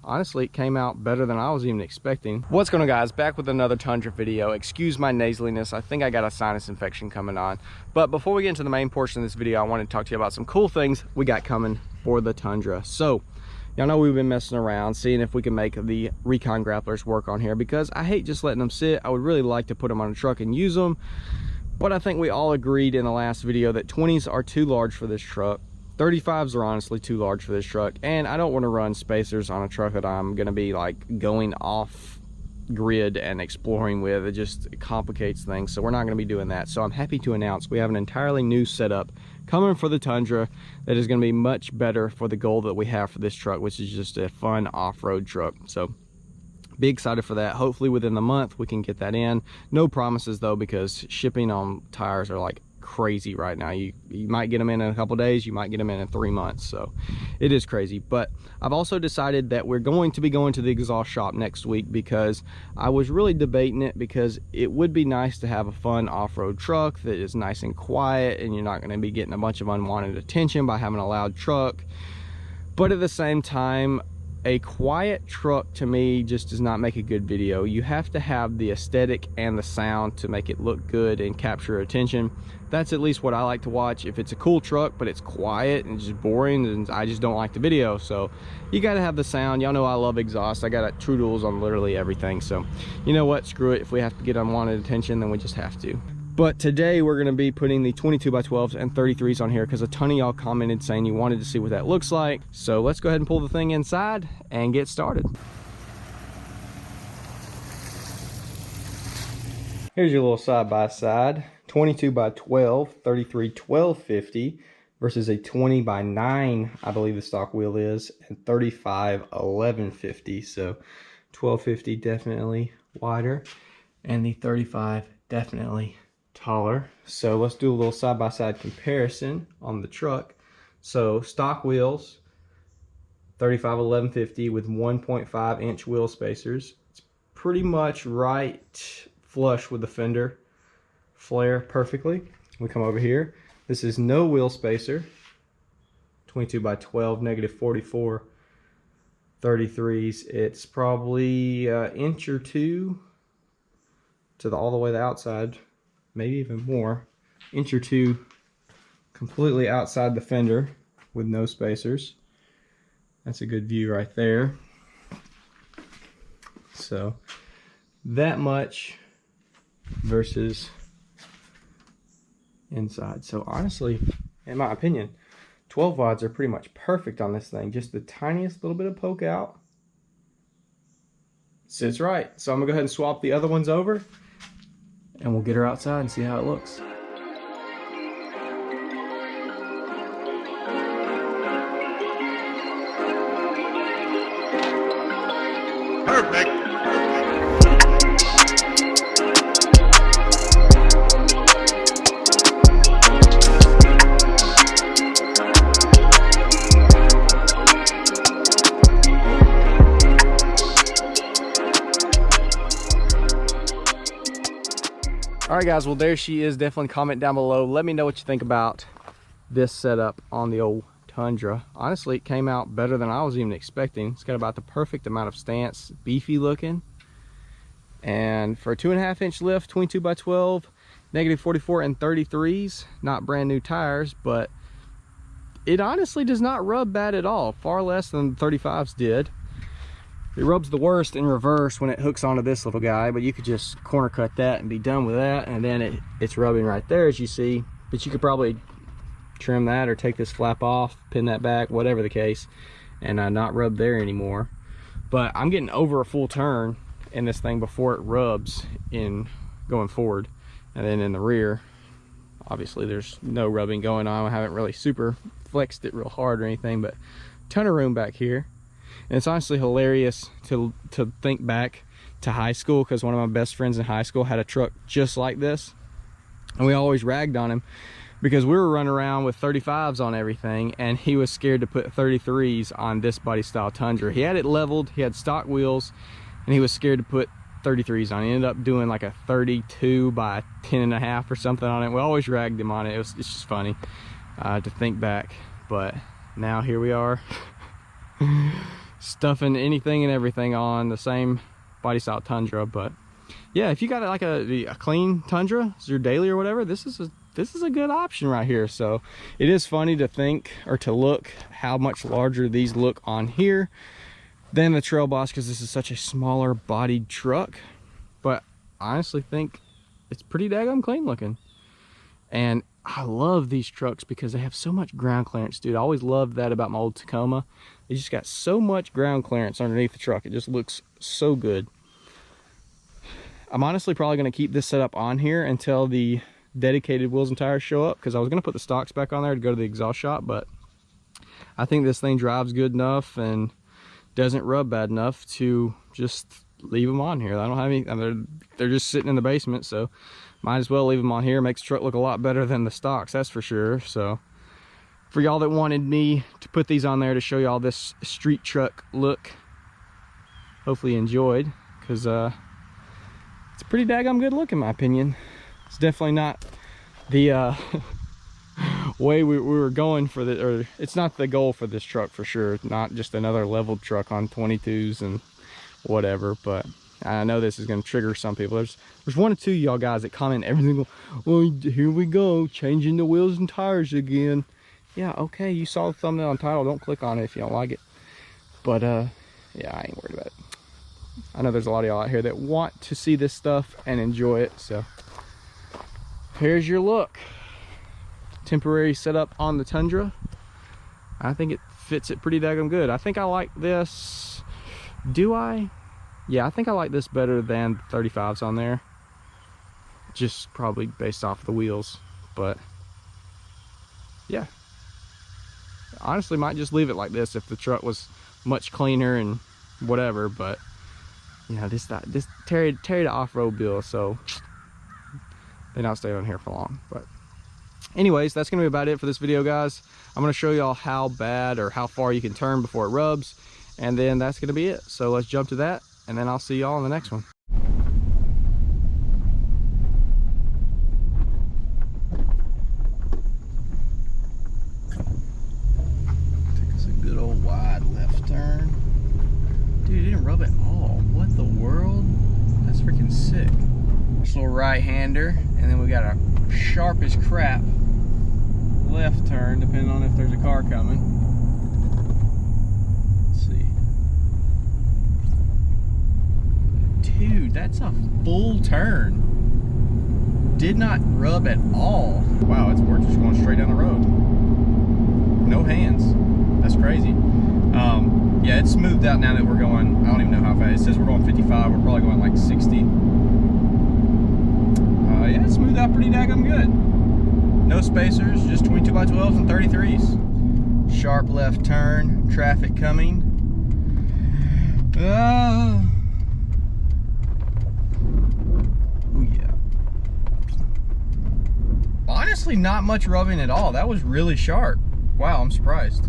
honestly, it came out better than I was even expecting. What's going on, guys? Back with another Tundra video. Excuse my nasaliness. I think I got a sinus infection coming on. But before we get into the main portion of this video, I wanted to talk to you about some cool things we got coming for the Tundra. So, y'all know we've been messing around, seeing if we can make the Recon grapplers work on here, because I hate just letting them sit. I would really like to put them on a truck and use them. But I think we all agreed in the last video that 20s are too large for this truck. 35s are honestly too large for this truck, and I don't want to run spacers on a truck that I'm going to be like going off grid and exploring with. It just complicates things, so we're not going to be doing that. So I'm happy to announce we have an entirely new setup coming for the Tundra that is going to be much better for the goal that we have for this truck, which is just a fun off-road truck. So be excited for that. Hopefully within the month we can get that in. No promises though, because shipping on tires are like crazy right now. You might get them in a couple days, you might get them in 3 months, so it is crazy. But I've also decided that we're going to be going to the exhaust shop next week, because I was really debating it, because it would be nice to have a fun off-road truck that is nice and quiet, and you're not going to be getting a bunch of unwanted attention by having a loud truck. But at the same time, a quiet truck to me just does not make a good video. You have to have the aesthetic and the sound to make it look good and capture attention. That's at least what I like to watch. If it's a cool truck but it's quiet and just boring, then I just don't like the video. So you got to have the sound. Y'all know I love exhaust. I got True Duals on literally everything. So you know what, screw it. If we have to get unwanted attention, then we just have to. But today we're going to be putting the 22x12s and 33s on here, because a ton of y'all commented saying you wanted to see what that looks like. So let's go ahead and pull the thing inside and get started. Here's your little side-by-side. 22x12, 33 1250 versus a 20x9, I believe the stock wheel is, and 35 1150. So 1250 definitely wider, and the 35 definitely taller. So let's do a little side-by-side comparison on the truck. So stock wheels, 35 1150 with 1.5 inch wheel spacers. It's pretty much right flush with the fender flare perfectly. We come over here. This is no wheel spacer, 22x12 negative 44 33s. It's probably an inch or two to all the way to the outside, maybe even more, inch or two completely outside the fender with no spacers. That's a good view right there. So that much versus inside. So honestly, in my opinion, 12 rods are pretty much perfect on this thing. Just the tiniest little bit of poke out sits right. So I'm gonna go ahead and swap the other ones over, and we'll get her outside and see how it looks. Perfect. All right, guys, well, there she is. Definitely comment down below. Let me know what you think about this setup on the old Tundra. Honestly, it came out better than I was even expecting. It's got about the perfect amount of stance, beefy looking. And for a 2.5 inch lift, 22x12, negative 44 and 33s, not brand new tires, but it honestly does not rub bad at all. Far less than the 35s did. It rubs the worst in reverse when it hooks onto this little guy, but you could just corner cut that and be done with that, and then it's rubbing right there, as you see. But you could probably trim that or take this flap off, pin that back, whatever the case, and not rub there anymore. But I'm getting over a full turn in this thing before it rubs in going forward. And then in the rear, obviously there's no rubbing going on. I haven't really super flexed it real hard or anything, but ton of room back here. And it's honestly hilarious to think back to high school, because one of my best friends in high school had a truck just like this, and we always ragged on him because we were running around with 35s on everything, and he was scared to put 33s on this body style Tundra. He had it leveled, he had stock wheels, and he was scared to put 33s on. He ended up doing like a 32 by 10.5 or something on it. We always ragged him on it. It's just funny to think back, but now here we are. stuffing anything and everything on the same body style Tundra. But yeah, if you got like a clean Tundra, it's your daily or whatever, this is a good option right here. So it is funny to think or to look how much larger these look on here than the Trail Boss, because this is such a smaller bodied truck. But I honestly think it's pretty daggone clean looking. And I love these trucks because they have so much ground clearance, dude. I always loved that about my old Tacoma. They just got so much ground clearance underneath the truck. It just looks so good. I'm honestly probably going to keep this setup on here until the dedicated wheels and tires show up, because I was going to put the stocks back on there to go to the exhaust shop, but I think this thing drives good enough and doesn't rub bad enough to just leave them on here. I don't have any, I mean, they're just sitting in the basement, so might as well leave them on here. Makes the truck look a lot better than the stocks, that's for sure. So for y'all that wanted me to put these on there to show y'all this street truck look, hopefully you enjoyed, because it's pretty daggone good look in my opinion. It's definitely not the way we were going for the, or it's not the goal for this truck for sure. Not just another leveled truck on 22s and whatever, but I know this is going to trigger some people. There's one or two of y'all guys that comment everything. Well, here we go, changing the wheels and tires again. Yeah, okay, you saw the thumbnail and title. Don't click on it if you don't like it. But yeah, I ain't worried about it. I know there's a lot of y'all out here that want to see this stuff and enjoy it. So here's your look. Temporary setup on the Tundra. I think it fits it pretty daggone good. I think I like this. Do I? Yeah, I think I like this better than the 35s on there. Just probably based off the wheels. But yeah, honestly might just leave it like this if the truck was much cleaner and whatever. But you know, this Terry the off-road bill, so they not staying on here for long. But anyways, that's gonna be about it for this video, guys. I'm gonna show y'all how bad or how far you can turn before it rubs, and then that's gonna be it. So let's jump to that, and then I'll see y'all in the next one. Take us a good old wide left turn. Dude, it didn't rub at all. What the world? That's freaking sick. This little right-hander, and then we got a sharp as crap left turn, depending on if there's a car coming. Let's see. Dude, that's a full turn. Did not rub at all. Wow, we're just going straight down the road. No hands. That's crazy. Yeah, it's smoothed out now that we're going, I don't even know how fast. It says we're going 55, we're probably going like 60. Yeah, it's smoothed out pretty daggone good. No spacers, just 22x12s and 33s. Sharp left turn, traffic coming. Oh yeah. Honestly, not much rubbing at all. That was really sharp. Wow, I'm surprised.